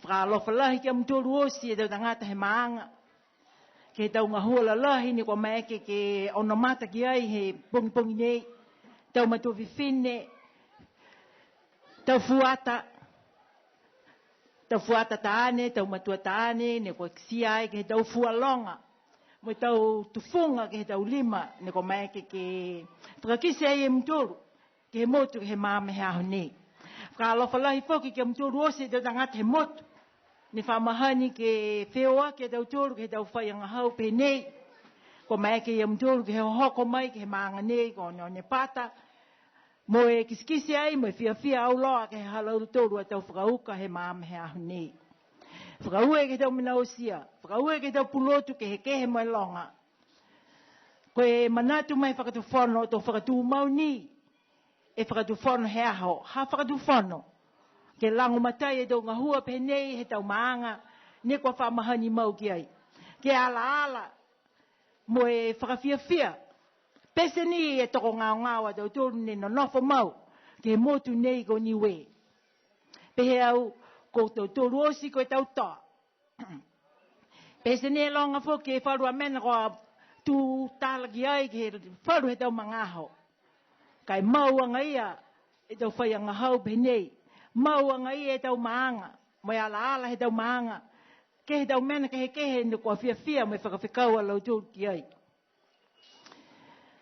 whakalofa lahi kia mtoro osi e tau tangata he maanga. Ke tau ngahua la lahi ni kwa maeke ke onomata ki ai he pongi nei. Tau matua vifine. Tau fuata. Tau fuata taane, tau matua taane, ne kwa kisia ai ke tau fualonga. Mo tau tufunga ke tau lima, ne kwa maeke ke whakakise ai e mtoro. Ke he motu ke he maame he aho nei. Whakalofa lahi foki ke mtoro osi e tau tangata he motu. Ni whamahani ke wheoa ke tau tōru ke tau whaianga hau pe nei. Ko mai ke iam tōru ke he hoko mai ke he maanga nei ko ne pata. Mo e kiskisi ai mo e fia au loa ke he halauru tōru a tau whakauka he maame he ahu nei. Whakaue ke tau mina osia. Whakaue ke tau pulotu ke he kehe mai longa. Ko e manatu mai whakatu whono tō whakatu mau ni. E whakatu whono he aho. Ha whakatu whono. Ke lango matai e tau ngahua pe nei he tau maanga, ne kua whamahani mau ki ai. Ke ala, mo e whakawhia. Pese ni e toko ngāo tau tōru ne no nofo mau, ke motu nei ko niwe. Pehe au, ko tau tōru osi ko e tau toa. Pese ni e longa fo ke wharua mena ko tu tala ki ai ke wharu he tau mangaho. Kai mau anga ia e tau whaianga hau pe nei. Mau anga i e tau maanga, mo ala he tau maanga, ke he tau mena ke he ni kua fia mo e whakawhikau a lau tōru ki ai.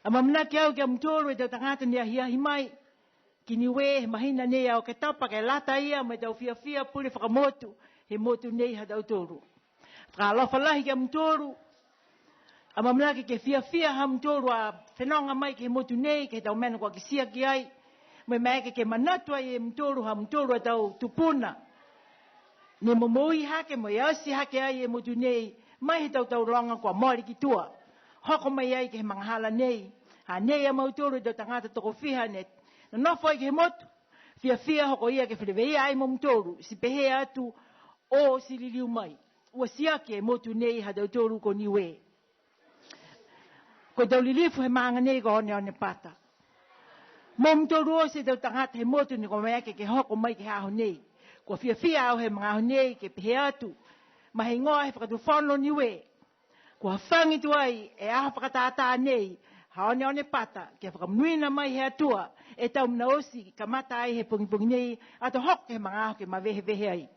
A mamna ki au ki am tōru e tau tangata ni ahi mai, ki niwe he mahina nei au ke tapa ke lata ia mo e tau fia puri whakamotu, he motu nei ha tau tōru. Whakalofa lahi ki am tōru, a mamna ki fia ha am tōru a whenonga mai ke he motu nei, ke he tau mena kua ki sia ki ai, me maeke ke manatua e mtoru ha mtoru a tau tupuna. Ne momoi hake mo yasi hake ai e motu nei, mai he tau ronga kua mori ki tua. Hoko mai ai ke he mangahala nei, ha nei a mautoru e tau tangata toko fiha net. Na nofo ai ke he motu, fia hoko ia ke whirewea ai mo mtoru, si pehe atu o si liliu mai. Ua siake e motu nei ha tau toru ko niwe. Ko tau lilifu he maanga nei ko one pata. Mom to rose tau tangata he motu ni ko mai ke hoko mai ke aho nei. Ko fia au he mga aho nei ke pehe atu. Ma he ngoa he whakatu whono niwe. Ko hawhangi tu ai e aho whakatata nei. Haone pata ke whakamuina mai he atua. E tau mna osi ka mata ai he pungi nei. Ato hok he mga aho ke mawehe ai.